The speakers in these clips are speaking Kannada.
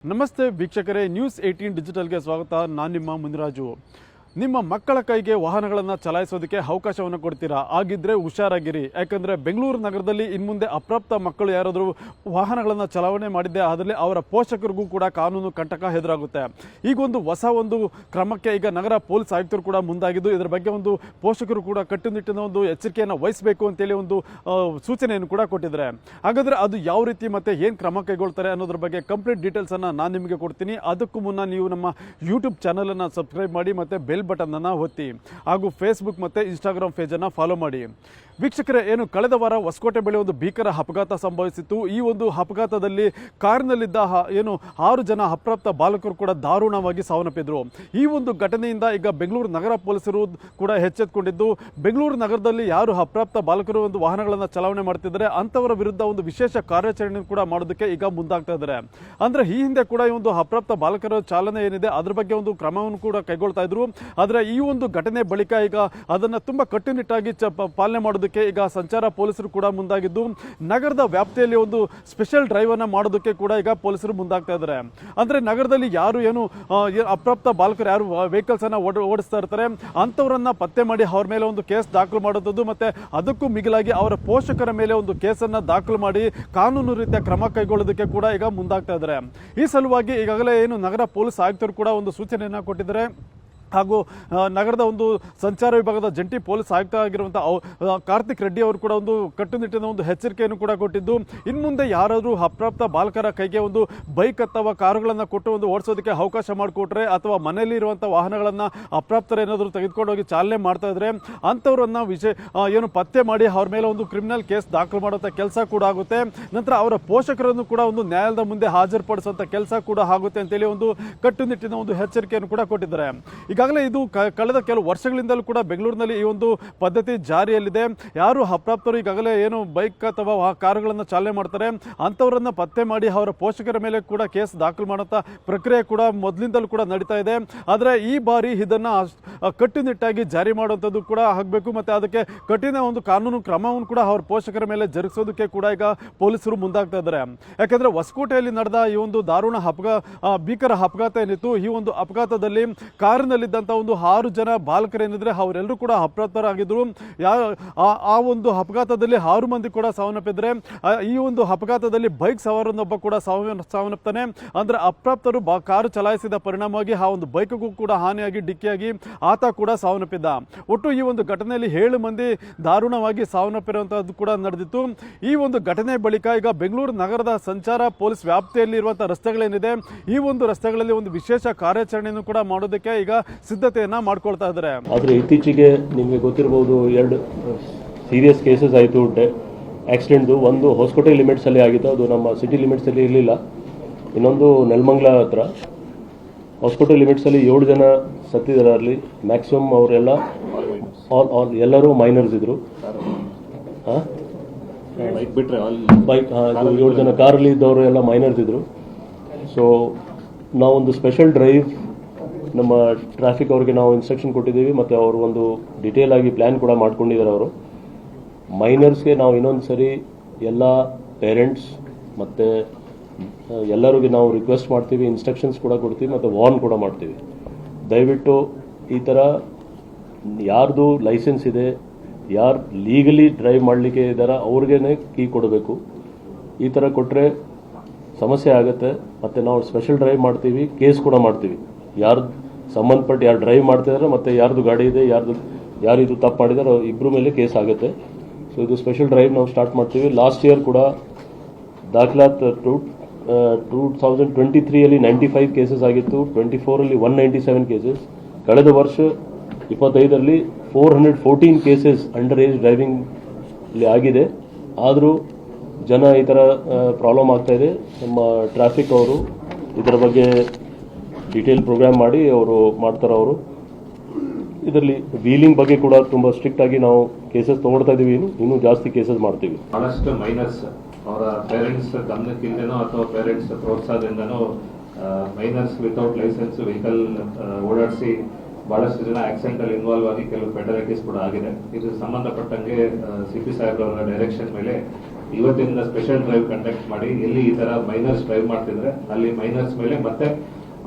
ನಮಸ್ತೆ ವೀಕ್ಷಕರೇ, ನ್ಯೂಸ್ 18 ಡಿಜಿಟಲ್ಗೆ ಸ್ವಾಗತ. ನಾನು ನಿಮ್ಮ ಮುನಿರಾಜು. ನಿಮ್ಮ ಮಕ್ಕಳ ಕೈಗೆ ವಾಹನಗಳನ್ನು ಚಲಾಯಿಸೋದಕ್ಕೆ ಅವಕಾಶವನ್ನು ಕೊಡ್ತೀರಾ? ಆಗಿದ್ದರೆ ಹುಷಾರಾಗಿರಿ. ಯಾಕಂದರೆ ಬೆಂಗಳೂರು ನಗರದಲ್ಲಿ ಇನ್ಮುಂದೆ ಅಪ್ರಾಪ್ತ ಮಕ್ಕಳು ಯಾರಾದರೂ ವಾಹನಗಳನ್ನು ಚಲಾವಣೆ ಮಾಡಿದ್ದೆ ಅದರಲ್ಲಿ ಅವರ ಪೋಷಕರಿಗೂ ಕೂಡ ಕಾನೂನು ಕಂಟಕ ಎದುರಾಗುತ್ತೆ. ಈಗ ಒಂದು ಕ್ರಮಕ್ಕೆ ಈಗ ನಗರ ಪೊಲೀಸ್ ಆಯುಕ್ತರು ಕೂಡ ಮುಂದಾಗಿದ್ದು ಇದರ ಬಗ್ಗೆ ಒಂದು ಪೋಷಕರು ಕೂಡ ಕಟ್ಟುನಿಟ್ಟಿನ ಒಂದು ಎಚ್ಚರಿಕೆಯನ್ನು ವಹಿಸಬೇಕು ಅಂತೇಳಿ ಒಂದು ಸೂಚನೆಯನ್ನು ಕೂಡ ಕೊಟ್ಟಿದ್ದಾರೆ. ಹಾಗಾದರೆ ಅದು ಯಾವ ರೀತಿ ಮತ್ತು ಏನು ಕ್ರಮ ಕೈಗೊಳ್ತಾರೆ ಅನ್ನೋದ್ರ ಬಗ್ಗೆ ಕಂಪ್ಲೀಟ್ ಡೀಟೇಲ್ಸನ್ನು ನಾನು ನಿಮಗೆ ಕೊಡ್ತೀನಿ. ಅದಕ್ಕೂ ಮುನ್ನ ನೀವು ನಮ್ಮ ಯೂಟ್ಯೂಬ್ ಚಾನಲನ್ನು ಸಬ್ಸ್ಕ್ರೈಬ್ ಮಾಡಿ ಮತ್ತು ಬೆಲ್ ಬಟನ್ ಅನ್ನು ಒತ್ತಿ, ಹಾಗೂ ಫೇಸ್ಬುಕ್ ಮತ್ತು ಇನ್ಸ್ಟಾಗ್ರಾಮ್ ಪೇಜನ್ನು ಫಾಲೋ ಮಾಡಿ. ವೀಕ್ಷಕರೇ, ಕಳೆದ ವಾರ ಹೊಸಕೋಟೆ ಬಳಿ ಒಂದು ಭೀಕರ ಅಪಘಾತ ಸಂಭವಿಸಿತ್ತು. ಈ ಒಂದು ಅಪಘಾತದಲ್ಲಿ ಕಾರಿನಲ್ಲಿದ್ದ 6 ಜನ ಅಪ್ರಾಪ್ತ ಬಾಲಕರು ಕೂಡ ದಾರುಣವಾಗಿ ಸಾವನ್ನಪ್ಪಿದ್ರು. ಈ ಒಂದು ಘಟನೆಯಿಂದ ಈಗ ಬೆಂಗಳೂರು ನಗರ ಪೊಲೀಸರು ಕೂಡ ಎಚ್ಚೆತ್ತುಕೊಂಡಿದ್ದು, ಬೆಂಗಳೂರು ನಗರದಲ್ಲಿ ಯಾರು ಅಪ್ರಾಪ್ತ ಬಾಲಕರು ಒಂದು ವಾಹನಗಳನ್ನು ಚಲಾವಣೆ ಮಾಡ್ತಿದ್ದಾರೆ ಅಂಥವರ ವಿರುದ್ಧ ಒಂದು ವಿಶೇಷ ಕಾರ್ಯಾಚರಣೆ ಕೂಡ ಮಾಡೋದಕ್ಕೆ ಈಗ ಮುಂದಾಗ್ತಾ ಇದ್ದಾರೆ. ಅಂದರೆ ಈ ಹಿಂದೆ ಕೂಡ ಈ ಒಂದು ಅಪ್ರಾಪ್ತ ಬಾಲಕರ ಚಾಲನೆ ಏನಿದೆ ಅದ್ರ ಬಗ್ಗೆ ಒಂದು ಕ್ರಮವನ್ನು ಕೂಡ ಕೈಗೊಳ್ತಾ ಇದ್ರು. ಆದರೆ ಈ ಒಂದು ಘಟನೆ ಬಳಿಕ ಈಗ ಅದನ್ನು ತುಂಬ ಕಟ್ಟುನಿಟ್ಟಾಗಿ ಪಾಲನೆ ಮಾಡೋದಕ್ಕೆ ಈಗ ಸಂಚಾರ ಪೊಲೀಸರು ಕೂಡ ಮುಂದಾಗಿದ್ದು, ನಗರದ ವ್ಯಾಪ್ತಿಯಲ್ಲಿ ಒಂದು ಸ್ಪೆಷಲ್ ಡ್ರೈವ್ ಅನ್ನು ಮಾಡೋದಕ್ಕೆ ಕೂಡ ಈಗ ಪೊಲೀಸರು ಮುಂದಾಗ್ತಾ ಇದ್ದಾರೆ. ಅಂದರೆ ನಗರದಲ್ಲಿ ಯಾರು ಅಪ್ರಾಪ್ತ ಬಾಲಕರು ಯಾರು ವೆಹಿಕಲ್ಸ್ ಅನ್ನು ಓಡಿಸ್ತಾ ಇರ್ತಾರೆ ಅಂಥವರನ್ನ ಪತ್ತೆ ಮಾಡಿ ಅವ್ರ ಮೇಲೆ ಒಂದು ಕೇಸ್ ದಾಖಲು ಮಾಡುವಂಥದ್ದು, ಮತ್ತೆ ಅದಕ್ಕೂ ಮಿಗಿಲಾಗಿ ಅವರ ಪೋಷಕರ ಮೇಲೆ ಒಂದು ಕೇಸನ್ನು ದಾಖಲು ಮಾಡಿ ಕಾನೂನು ರೀತಿಯ ಕ್ರಮ ಕೈಗೊಳ್ಳೋದಕ್ಕೆ ಕೂಡ ಈಗ ಮುಂದಾಗ್ತಾ ಇದ್ದಾರೆ. ಈ ಸಲುವಾಗಿ ಈಗಾಗಲೇ ನಗರ ಪೊಲೀಸ್ ಆಯುಕ್ತರು ಕೂಡ ಒಂದು ಸೂಚನೆಯನ್ನು ಕೊಟ್ಟಿದ್ದಾರೆ. ಹಾಗೂ ನಗರದ ಒಂದು ಸಂಚಾರ ವಿಭಾಗದ ಜಂಟಿ ಪೊಲೀಸ್ ಆಯುಕ್ತ ಆಗಿರುವಂಥ ಕಾರ್ತಿಕ್ ರೆಡ್ಡಿ ಅವರು ಕೂಡ ಒಂದು ಕಟ್ಟುನಿಟ್ಟಿನ ಒಂದು ಎಚ್ಚರಿಕೆಯನ್ನು ಕೂಡ ಕೊಟ್ಟಿದ್ದು, ಇನ್ನು ಮುಂದೆ ಯಾರಾದರೂ ಅಪ್ರಾಪ್ತ ಬಾಲಕರ ಕೈಗೆ ಒಂದು ಬೈಕ್ ಅಥವಾ ಕಾರುಗಳನ್ನು ಕೊಟ್ಟು ಒಂದು ಓಡಿಸೋದಕ್ಕೆ ಅವಕಾಶ ಮಾಡಿಕೊಟ್ರೆ ಅಥವಾ ಮನೆಯಲ್ಲಿ ಇರುವಂಥ ವಾಹನಗಳನ್ನು ಅಪ್ರಾಪ್ತರು ಏನಾದರೂ ತೆಗೆದುಕೊಂಡು ಹೋಗಿ ಚಾಲನೆ ಮಾಡ್ತಾ ಇದ್ರೆ ಅಂಥವ್ರನ್ನ ಪತ್ತೆ ಮಾಡಿ ಅವ್ರ ಮೇಲೆ ಒಂದು ಕ್ರಿಮಿನಲ್ ಕೇಸ್ ದಾಖಲು ಮಾಡುವಂಥ ಕೆಲಸ ಕೂಡ ಆಗುತ್ತೆ. ನಂತರ ಅವರ ಪೋಷಕರನ್ನು ಕೂಡ ಒಂದು ನ್ಯಾಯಾಲಯದ ಮುಂದೆ ಹಾಜರುಪಡಿಸುವಂಥ ಕೆಲಸ ಕೂಡ ಆಗುತ್ತೆ ಅಂತೇಳಿ ಒಂದು ಕಟ್ಟುನಿಟ್ಟಿನ ಒಂದು ಎಚ್ಚರಿಕೆಯನ್ನು ಕೂಡ ಕೊಟ್ಟಿದ್ದಾರೆ. ಈಗಾಗಲೇ ಇದು ಕಳೆದ ಕೆಲವು ವರ್ಷಗಳಿಂದಲೂ ಕೂಡ ಬೆಂಗಳೂರಿನಲ್ಲಿ ಈ ಒಂದು ಪದ್ಧತಿ ಜಾರಿಯಲ್ಲಿದೆ. ಯಾರು ಅಪ್ರಾಪ್ತರು ಈಗಾಗಲೇ ಬೈಕ್ ಅಥವಾ ಕಾರುಗಳನ್ನು ಚಾಲನೆ ಮಾಡ್ತಾರೆ ಅಂಥವರನ್ನ ಪತ್ತೆ ಮಾಡಿ ಅವರ ಪೋಷಕರ ಮೇಲೆ ಕೂಡ ಕೇಸ್ ದಾಖಲು ಮಾಡುವಂಥ ಪ್ರಕ್ರಿಯೆ ಕೂಡ ಮೊದಲಿಂದಲೂ ಕೂಡ ನಡೀತಾ ಇದೆ. ಆದರೆ ಈ ಬಾರಿ ಇದನ್ನು ಕಟ್ಟುನಿಟ್ಟಾಗಿ ಜಾರಿ ಮಾಡುವಂಥದ್ದು ಕೂಡ ಆಗಬೇಕು, ಮತ್ತು ಅದಕ್ಕೆ ಕಠಿಣ ಒಂದು ಕಾನೂನು ಕ್ರಮವನ್ನು ಕೂಡ ಅವರ ಪೋಷಕರ ಮೇಲೆ ಜರುಗಿಸೋದಕ್ಕೆ ಕೂಡ ಈಗ ಪೊಲೀಸರು ಮುಂದಾಗ್ತಾ ಇದ್ದಾರೆ. ಯಾಕೆಂದರೆ ಹೊಸಕೋಟೆಯಲ್ಲಿ ನಡೆದ ಈ ಒಂದು ದಾರುಣ ಭೀಕರ ಅಪಘಾತ ಏನಿತ್ತು, ಈ ಒಂದು ಅಪಘಾತದಲ್ಲಿ ಕಾರಿನಲ್ಲಿದ್ದಂಥ ಒಂದು 6 ಜನ ಬಾಲಕರೇನಿದ್ರೆ ಅವರೆಲ್ಲರೂ ಕೂಡ ಅಪ್ರಾಪ್ತರಾಗಿದ್ದರು. ಆ ಒಂದು ಅಪಘಾತದಲ್ಲಿ 6 ಮಂದಿ ಕೂಡ ಸಾವನ್ನಪ್ಪಿದ್ರೆ, ಈ ಒಂದು ಅಪಘಾತದಲ್ಲಿ ಬೈಕ್ ಸವಾರನೊಬ್ಬ ಕೂಡ ಸಾವನ್ನಪ್ತಾನೆ. ಅಂದರೆ ಅಪ್ರಾಪ್ತರು ಕಾರು ಚಲಾಯಿಸಿದ ಪರಿಣಾಮವಾಗಿ ಆ ಒಂದು ಬೈಕ್ಗೂ ಕೂಡ ಹಾನಿಯಾಗಿ ಡಿಕ್ಕಿಯಾಗಿ ಆತ ಕೂಡ ಸಾವನ್ನಪ್ಪಿದ್ದ. ಒಟ್ಟು ಈ ಒಂದು ಘಟನೆಯಲ್ಲಿ 7 ಮಂದಿ ದಾರುಣವಾಗಿ ಸಾವನ್ನಪ್ಪಿರುವಂತಹದ್ದು ಕೂಡ ನಡೆದಿತ್ತು. ಈ ಒಂದು ಘಟನೆ ಬಳಿಕ ಈಗ ಬೆಂಗಳೂರು ನಗರದ ಸಂಚಾರ ಪೊಲೀಸ್ ವ್ಯಾಪ್ತಿಯಲ್ಲಿ ಇರುವಂತಹ ರಸ್ತೆಗಳೇನಿದೆ ಈ ಒಂದು ರಸ್ತೆಗಳಲ್ಲಿ ಒಂದು ವಿಶೇಷ ಕಾರ್ಯಾಚರಣೆಯನ್ನು ಕೂಡ ಮಾಡೋದಕ್ಕೆ ಈಗ ಸಿದ್ಧತೆಯನ್ನ ಮಾಡ್ಕೊಳ್ತಾ ಇದ್ದಾರೆ. ಆದರೆ ಇತ್ತೀಚೆಗೆ ನಿಮಗೆ ಗೊತ್ತಿರಬಹುದು 2 ಸೀರಿಯಸ್ ಕೇಸಸ್ ಆಯಿತು ಆಕ್ಸಿಡೆಂಟ್ದು. ಒಂದು ಹೊಸಕೋಟೆ ಲಿಮಿಟ್ಸಲ್ಲಿ ಆಗಿತ್ತು, ಅದು ನಮ್ಮ ಸಿಟಿ ಲಿಮಿಟ್ಸಲ್ಲಿ ಇರಲಿಲ್ಲ. ಇನ್ನೊಂದು ನೆಲಮಂಗಲ ಹತ್ರ ಹೊಸಕೋಟೆ ಲಿಮಿಟ್ಸಲ್ಲಿ 7 ಜನ ಸತ್ತಿದ್ದಾರೆ. ಅಲ್ಲಿ ಮ್ಯಾಕ್ಸಿಮಮ್ ಅವರೆಲ್ಲ ಎಲ್ಲರೂ ಮೈನರ್ಸ್ ಇದ್ರು. ಬೈಕ್ 7 ಜನ ಕಾರಲ್ಲಿ ಇದ್ದವರು ಎಲ್ಲ ಮೈನರ್ಸ್ ಇದ್ರು. ಸೊ ನಾವೊಂದು ಸ್ಪೆಷಲ್ ಡ್ರೈವ್ ನಮ್ಮ ಟ್ರಾಫಿಕ್ ಅವ್ರಿಗೆ ನಾವು ಇನ್ಸ್ಟ್ರಕ್ಷನ್ ಕೊಟ್ಟಿದ್ದೀವಿ, ಮತ್ತು ಅವರು ಒಂದು ಡಿಟೇಲ್ ಆಗಿ ಪ್ಲ್ಯಾನ್ ಕೂಡ ಮಾಡ್ಕೊಂಡಿದ್ದಾರೆ. ಅವರು ಮೈನರ್ಸ್ಗೆ ನಾವು ಇನ್ನೊಂದು ಸರಿ ಎಲ್ಲ ಪೇರೆಂಟ್ಸ್ ಮತ್ತು ಎಲ್ಲರಿಗೂ ನಾವು ರಿಕ್ವೆಸ್ಟ್ ಮಾಡ್ತೀವಿ, ಇನ್ಸ್ಟ್ರಕ್ಷನ್ಸ್ ಕೂಡ ಕೊಡ್ತೀವಿ ಮತ್ತು ವಾರ್ನ್ ಕೂಡ ಮಾಡ್ತೀವಿ. ದಯವಿಟ್ಟು ಈ ಥರ ಯಾರ್ದು ಲೈಸೆನ್ಸ್ ಇದೆ, ಯಾರು ಲೀಗಲಿ ಡ್ರೈವ್ ಮಾಡಲಿಕ್ಕೆ ಇದ್ದಾರ ಅವ್ರಿಗೇ ಕೀ ಕೊಡಬೇಕು. ಈ ಥರ ಕೊಟ್ಟರೆ ಸಮಸ್ಯೆ ಆಗುತ್ತೆ. ಮತ್ತು ನಾವು ಸ್ಪೆಷಲ್ ಡ್ರೈವ್ ಮಾಡ್ತೀವಿ, ಕೇಸ್ ಕೂಡ ಮಾಡ್ತೀವಿ. ಯಾರು ಸಂಬಂಧಪಟ್ಟು ಯಾರು ಡ್ರೈವ್ ಮಾಡ್ತಿದ್ದಾರೆ ಮತ್ತು ಯಾರ್ದು ಗಾಡಿ ಇದೆ, ಯಾರು ಇದು ತಪ್ಪು ಮಾಡಿದಾರೋ ಇಬ್ಬರ ಮೇಲೆ ಕೇಸ್ ಆಗುತ್ತೆ. ಸೊ ಇದು ಸ್ಪೆಷಲ್ ಡ್ರೈವ್ ನಾವು ಸ್ಟಾರ್ಟ್ ಮಾಡ್ತೀವಿ. ಲಾಸ್ಟ್ ಇಯರ್ ಕೂಡ ದಾಖಲಾತ್ 2023 95 ಕೇಸಸ್ ಆಗಿತ್ತು, 24 197 ಕೇಸಸ್. ಕಳೆದ ವರ್ಷ 25 414 ಕೇಸಸ್ ಅಂಡರ್ ಏಜ್ ಡ್ರೈವಿಂಗ್ ಇಲ್ಲಿ ಆಗಿದೆ. ಆದರೂ ಜನ ಈ ಥರ ಪ್ರಾಬ್ಲಮ್ ಆಗ್ತಾ ಇದೆ. ನಮ್ಮ ಟ್ರಾಫಿಕ್ ಅವರು ಇದರ ಬಗ್ಗೆ ಡಿಟೇಲ್ ಪ್ರೋಗ್ರಾಮ್ ಮಾಡಿ ಅವರು ಮಾಡ್ತಾರೆ. ಅವರು ಇದರಲ್ಲಿ ವೀಲಿಂಗ್ ಬಗ್ಗೆ ಕೂಡ ತುಂಬ ಸ್ಟ್ರಿಕ್ಟ್ ಆಗಿ ನಾವು ಕೇಸಸ್ ತೊಗೊಳ್ತಾ ಇದ್ದೀವಿ. ಇನ್ನೂ ಜಾಸ್ತಿ ಕೇಸಸ್ ಮಾಡ್ತೀವಿ. ಬಹಳಷ್ಟು ಮೈನರ್ಸ್ ಅವರ ಪೇರೆಂಟ್ಸ್ ಗಮನಕ್ಕಿಂದನೋ ಅಥವಾ ಪೇರೆಂಟ್ಸ್ ಪ್ರೋತ್ಸಾಹದಿಂದನೋ ಮೈನರ್ಸ್ ವಿತೌಟ್ ಲೈಸೆನ್ಸ್ ವೆಹಿಕಲ್ ಓಡಾಡಿಸಿ ಬಹಳಷ್ಟು ಜನ ಆಕ್ಸಿಡೆಂಟ್ ಅಲ್ಲಿ ಇನ್ವಾಲ್ವ್ ಆಗಿ ಕೆಲವು ಫೆಟಲಿಟೀಸ್ ಕೂಡ ಆಗಿದೆ. ಇದು ಸಂಬಂಧಪಟ್ಟಂಗೆ ಸಿಪಿ ಸಾಹೇಬ್ರವರ ಡೈರೆಕ್ಷನ್ ಮೇಲೆ ಇವತ್ತಿಂದ ಸ್ಪೆಷಲ್ ಡ್ರೈವ್ ಕಂಡಕ್ಟ್ ಮಾಡಿ ಎಲ್ಲಿ ಈ ತರ ಮೈನರ್ಸ್ ಡ್ರೈವ್ ಮಾಡ್ತಿದ್ರೆ ಅಲ್ಲಿ ಮೈನರ್ಸ್ ಮೇಲೆ ಮತ್ತೆ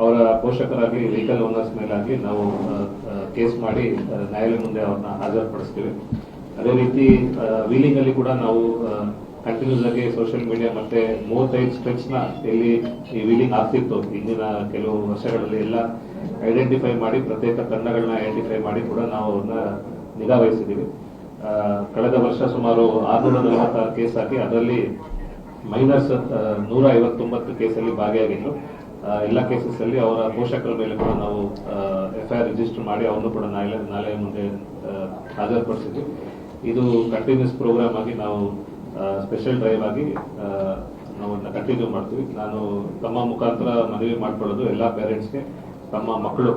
ಅವರ ಪೋಷಕರಾಗ್ಲಿ ವೆಹಿಕಲ್ ಓನರ್ಸ್ ಮೇಲಾಗ್ಲಿ ನಾವು ಕೇಸ್ ಮಾಡಿ ನ್ಯಾಯಾಲಯ ಮುಂದೆ ಅವ್ರನ್ನ ಹಾಜರುಪಡಿಸ್ತೀವಿ. ಅದೇ ರೀತಿ ವೀಲಿಂಗ್ ಅಲ್ಲಿ ಕೂಡ ನಾವು ಕಂಟಿನ್ಯೂಸ್ ಆಗಿ ಸೋಷಿಯಲ್ ಮೀಡಿಯಾ ಮತ್ತೆ 35 ಸ್ಟೆಪ್ಸ್ ನ ಎಲ್ಲಿ ಈ ವೀಲಿಂಗ್ ಆಗ್ತಿತ್ತು ಇಂದಿನ ಕೆಲವು ವರ್ಷಗಳಲ್ಲಿ ಎಲ್ಲ ಐಡೆಂಟಿಫೈ ಮಾಡಿ ಪ್ರತ್ಯೇಕ ತಂಡಗಳನ್ನ ಐಡೆಂಟಿಫೈ ಮಾಡಿ ಕೂಡ ನಾವು ಅವ್ರನ್ನ ನಿಗಾ ವಹಿಸಿದ್ದೀವಿ. ಕಳೆದ ವರ್ಷ ಸುಮಾರು 646 ಕೇಸ್ ಹಾಕಿ ಅದರಲ್ಲಿ ಮೈನರ್ಸ್ 159 ಕೇಸಲ್ಲಿ ಭಾಗಿಯಾಗಿದ್ದು ಎಲ್ಲ ಕೇಸಸ್ ಅಲ್ಲಿ ಅವರ ಪೋಷಕರ ಮೇಲೆ ಕೂಡ ನಾವು FIR ರಿಜಿಸ್ಟರ್ ಮಾಡಿ ಅವನು ಕೂಡ ನ್ಯಾಯಾಲಯ ಮುಂದೆ ಹಾಜರುಪಡಿಸಿದ್ವಿ. ಇದು ಕಂಟಿನ್ಯೂಸ್ ಪ್ರೋಗ್ರಾಮ್ ಆಗಿ ನಾವು ಸ್ಪೆಷಲ್ ಡ್ರೈವ್ ಆಗಿ ನಾವು ಕಂಟಿನ್ಯೂ ಮಾಡ್ತೀವಿ. ನಾನು ತಮ್ಮ ಮುಖಾಂತರ ಮನವಿ ಮಾಡ್ಕೊಳ್ಳೋದು ಎಲ್ಲ ಪೇರೆಂಟ್ಸ್ಗೆ ತಮ್ಮ ಮಕ್ಕಳು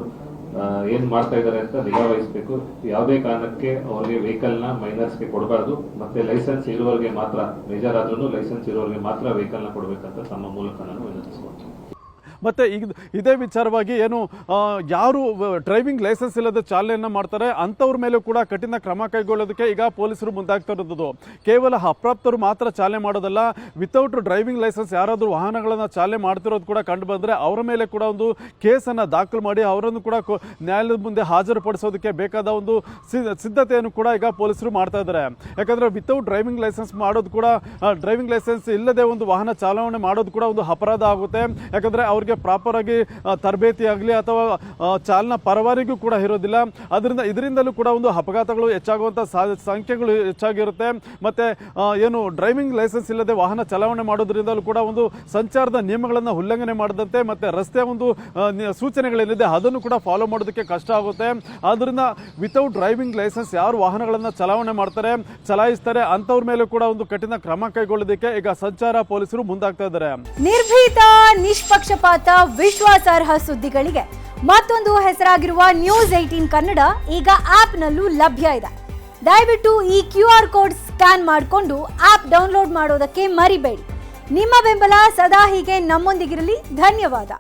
ಏನ್ ಮಾಡ್ತಾ ಇದ್ದಾರೆ ಅಂತ ನಿಗಾ ವಹಿಸಬೇಕು. ಯಾವುದೇ ಕಾರಣಕ್ಕೆ ಅವ್ರಿಗೆ ವೆಹಿಕಲ್ ನ ಮೈನರ್ಸ್ಗೆ ಕೊಡಬಾರ್ದು. ಮತ್ತೆ ಲೈಸೆನ್ಸ್ ಇರುವವರಿಗೆ ಮಾತ್ರ, ಮೇಜರ್ ಆದ್ರೂ ಲೈಸೆನ್ಸ್ ಇರುವವರಿಗೆ ಮಾತ್ರ ವೆಹಿಕಲ್ ನ ಕೊಡಬೇಕಂತ ತಮ್ಮ ಮೂಲಕ ನಾನು ವಿನಂತಿಸ್ಕೊಳ್ತೀನಿ. ಮತ್ತು ಈಗ ಇದೇ ವಿಚಾರವಾಗಿ ಏನು ಯಾರು ಡ್ರೈವಿಂಗ್ ಲೈಸೆನ್ಸ್ ಇಲ್ಲದೆ ಚಾಲನೆಯನ್ನು ಮಾಡ್ತಾರೆ ಅಂಥವ್ರ ಮೇಲೂ ಕೂಡ ಕಠಿಣ ಕ್ರಮ ಕೈಗೊಳ್ಳೋದಕ್ಕೆ ಈಗ ಪೊಲೀಸರು ಮುಂದಾಗ್ತಾ ಇರೋದು. ಕೇವಲ ಅಪ್ರಾಪ್ತರು ಮಾತ್ರ ಚಾಲನೆ ಮಾಡೋದಲ್ಲ, ವಿತೌಟ್ ಡ್ರೈವಿಂಗ್ ಲೈಸೆನ್ಸ್ ಯಾರಾದರೂ ವಾಹನಗಳನ್ನು ಚಾಲನೆ ಮಾಡ್ತಿರೋದು ಕೂಡ ಕಂಡು ಬಂದರೆ ಅವರ ಮೇಲೆ ಕೂಡ ಒಂದು ಕೇಸನ್ನು ದಾಖಲು ಮಾಡಿ ಅವರನ್ನು ಕೂಡ ನ್ಯಾಯಾಲಯದ ಮುಂದೆ ಹಾಜರುಪಡಿಸೋದಕ್ಕೆ ಬೇಕಾದ ಒಂದು ಸಿದ್ಧತೆಯನ್ನು ಕೂಡ ಈಗ ಪೊಲೀಸರು ಮಾಡ್ತಾ ಇದ್ದಾರೆ. ಯಾಕಂದರೆ ವಿತೌಟ್ ಡ್ರೈವಿಂಗ್ ಲೈಸೆನ್ಸ್ ಮಾಡೋದು ಕೂಡ, ಡ್ರೈವಿಂಗ್ ಲೈಸೆನ್ಸ್ ಇಲ್ಲದೆ ಒಂದು ವಾಹನ ಚಾಲನೆ ಮಾಡೋದು ಕೂಡ ಒಂದು ಅಪರಾಧ ಆಗುತ್ತೆ. ಯಾಕಂದರೆ ಅವ್ರಿಗೆ ಪ್ರಾಪರ್ ಆಗಿ ತರಬೇತಿ ಆಗಲಿ ಅಥವಾ ಚಾಲನಾ ಪರವಾನಿಗೂ ಕೂಡ ಇರೋದಿಲ್ಲ. ಇದರಿಂದಲೂ ಕೂಡ ಒಂದು ಅಪಘಾತಗಳು ಹೆಚ್ಚಾಗುವಂಥ ಸಂಖ್ಯೆಗಳು ಹೆಚ್ಚಾಗಿರುತ್ತೆ. ಮತ್ತು ಏನು ಡ್ರೈವಿಂಗ್ ಲೈಸೆನ್ಸ್ ಇಲ್ಲದೆ ವಾಹನ ಚಲಾವಣೆ ಮಾಡೋದ್ರಿಂದಲೂ ಕೂಡ ಒಂದು ಸಂಚಾರದ ನಿಯಮಗಳನ್ನು ಉಲ್ಲಂಘನೆ ಮಾಡದಂತೆ ಮತ್ತು ರಸ್ತೆಯ ಒಂದು ಸೂಚನೆಗಳೇನಿದೆ ಅದನ್ನು ಕೂಡ ಫಾಲೋ ಮಾಡೋದಕ್ಕೆ ಕಷ್ಟ ಆಗುತ್ತೆ. ಆದ್ದರಿಂದ ವಿತೌಟ್ ಡ್ರೈವಿಂಗ್ ಲೈಸೆನ್ಸ್ ಯಾರು ವಾಹನಗಳನ್ನು ಚಲಾವಣೆ ಮಾಡ್ತಾರೆ, ಚಲಾಯಿಸ್ತಾರೆ ಅಂಥವ್ರ ಮೇಲೆ ಕೂಡ ಒಂದು ಕಠಿಣ ಕ್ರಮ ಕೈಗೊಳ್ಳೋದಕ್ಕೆ ಈಗ ಸಂಚಾರ ಪೊಲೀಸರು ಮುಂದಾಗ್ತಾ ಇದ್ದಾರೆ. ನಿರ್ಭೀತ, ನಿಷ್ಪಕ್ಷಪಾತ, ವಿಶ್ವಾಸಾರ್ಹ ಸುದ್ದಿಗಳಿಗೆ ಮತ್ತೊಂದು ಹೆಸರಾಗಿರುವ ನ್ಯೂಸ್ 18 ಕನ್ನಡ ಈಗ ಆಪ್ನಲ್ಲೂ ಲಭ್ಯ ಇದೆ. ದಯವಿಟ್ಟು ಈ QR ಕೋಡ್ ಸ್ಕ್ಯಾನ್ ಮಾಡಿಕೊಂಡು ಆಪ್ ಡೌನ್ಲೋಡ್ ಮಾಡೋದಕ್ಕೆ ಮರಿಬೇಡಿ. ನಿಮ್ಮ ಬೆಂಬಲ ಸದಾ ಹೀಗೆ ನಮ್ಮೊಂದಿಗಿರಲಿ. ಧನ್ಯವಾದ.